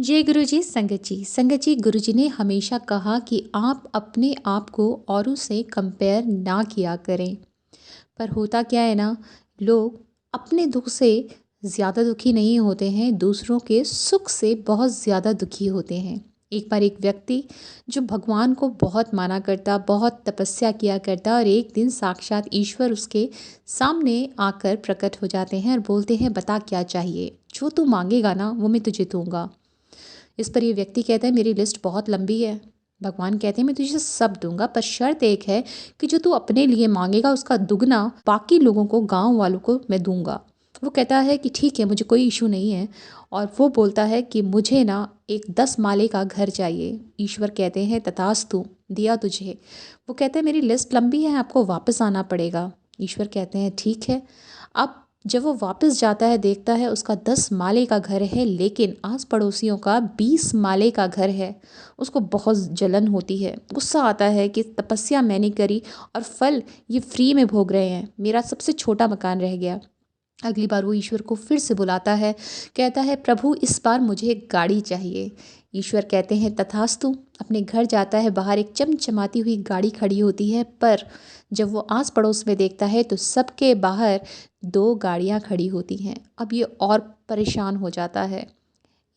जय गुरु जी। संगत जी, गुरु जी ने हमेशा कहा कि आप अपने आप को औरों से कंपेयर ना किया करें। पर होता क्या है ना, लोग अपने दुख से ज़्यादा दुखी नहीं होते हैं, दूसरों के सुख से बहुत ज़्यादा दुखी होते हैं। एक बार एक व्यक्ति जो भगवान को बहुत माना करता, बहुत तपस्या किया करता, और एक दिन साक्षात ईश्वर उसके सामने आकर प्रकट हो जाते हैं और बोलते हैं, बता क्या चाहिए, जो तू मांगेगा ना वो मैं तुझे दूंगा। इस पर ये व्यक्ति कहता है, मेरी लिस्ट बहुत लंबी है। भगवान कहते हैं, मैं तुझे सब दूंगा, पर शर्त एक है कि जो तू अपने लिए मांगेगा उसका दुगना बाकी लोगों को, गांव वालों को मैं दूंगा। वो कहता है कि ठीक है, मुझे कोई इशू नहीं है। और वो बोलता है कि मुझे ना एक 10 माले का घर चाहिए। ईश्वर कहते हैं, तथास्तु, दिया तुझे। वो कहते हैं, मेरी लिस्ट लंबी है, आपको वापस आना पड़ेगा। ईश्वर कहते हैं, ठीक है। अब जब वो वापस जाता है, देखता है उसका 10 माले का घर है, लेकिन आस पड़ोसियों का 20 माले का घर है। उसको बहुत जलन होती है, गुस्सा आता है कि तपस्या मैंने करी और फल ये फ्री में भोग रहे हैं, मेरा सबसे छोटा मकान रह गया। अगली बार वो ईश्वर को फिर से बुलाता है, कहता है, प्रभु इस बार मुझे एक गाड़ी चाहिए। ईश्वर कहते हैं, तथास्तु। अपने घर जाता है, बाहर एक चमचमाती हुई गाड़ी खड़ी होती है, पर जब वो आस पड़ोस में देखता है तो सबके बाहर 2 गाड़ियां खड़ी होती हैं। अब ये और परेशान हो जाता है।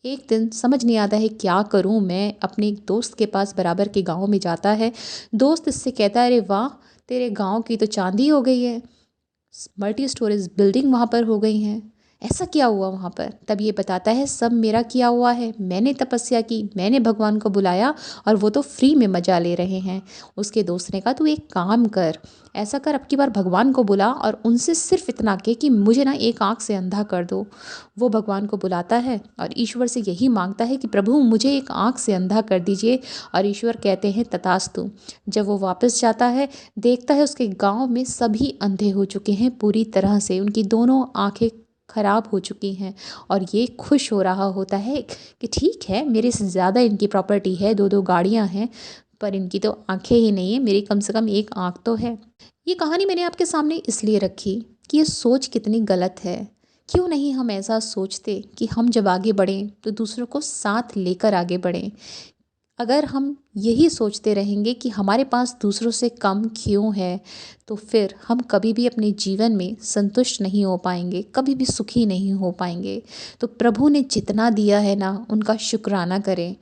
एक दिन समझ नहीं आता है क्या करूं मैं, अपने एक दोस्त के पास बराबर के गांव में जाता है। दोस्त इससे कहता है, अरे वाह, तेरे गांव की तो चांदी हो गई है, मल्टी स्टोरेज बिल्डिंग वहाँ पर हो गई हैं। ऐसा क्या हुआ वहाँ पर? तब ये बताता है, सब मेरा किया हुआ है, मैंने तपस्या की, मैंने भगवान को बुलाया और वो तो फ्री में मज़ा ले रहे हैं। उसके दोस्त ने कहा, तू एक काम कर, ऐसा कर, अब की बार भगवान को बुला और उनसे सिर्फ इतना कह कि मुझे ना एक आँख से अंधा कर दो। वो भगवान को बुलाता है और ईश्वर से यही मांगता है कि प्रभु मुझे एक आँख से अंधा कर दीजिए। और ईश्वर कहते हैं, तथास्तु। जब वो वापस जाता है, देखता है उसके गांव में सभी अंधे हो चुके हैं पूरी तरह से, उनकी दोनों आंखें खराब हो चुकी हैं। और ये खुश हो रहा होता है कि ठीक है, मेरे से ज़्यादा इनकी प्रॉपर्टी है, 2-2 गाड़ियां हैं, पर इनकी तो आंखें ही नहीं है, मेरी कम से कम एक आंख तो है। ये कहानी मैंने आपके सामने इसलिए रखी कि ये सोच कितनी गलत है। क्यों नहीं हम ऐसा सोचते कि हम जब आगे बढ़ें तो दूसरों को साथ लेकर आगे बढ़ें। अगर हम यही सोचते रहेंगे कि हमारे पास दूसरों से कम क्यों है, तो फिर हम कभी भी अपने जीवन में संतुष्ट नहीं हो पाएंगे, कभी भी सुखी नहीं हो पाएंगे। तो प्रभु ने जितना दिया है ना, उनका शुक्राना करें,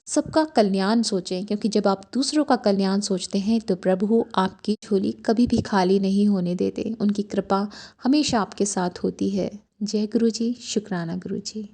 सबका कल्याण सोचें, क्योंकि जब आप दूसरों का कल्याण सोचते हैं तो प्रभु आपकी झोली कभी भी खाली नहीं होने देते, उनकी कृपा हमेशा आपके साथ होती है। जय गुरु जी, शुक्राना गुरु जी।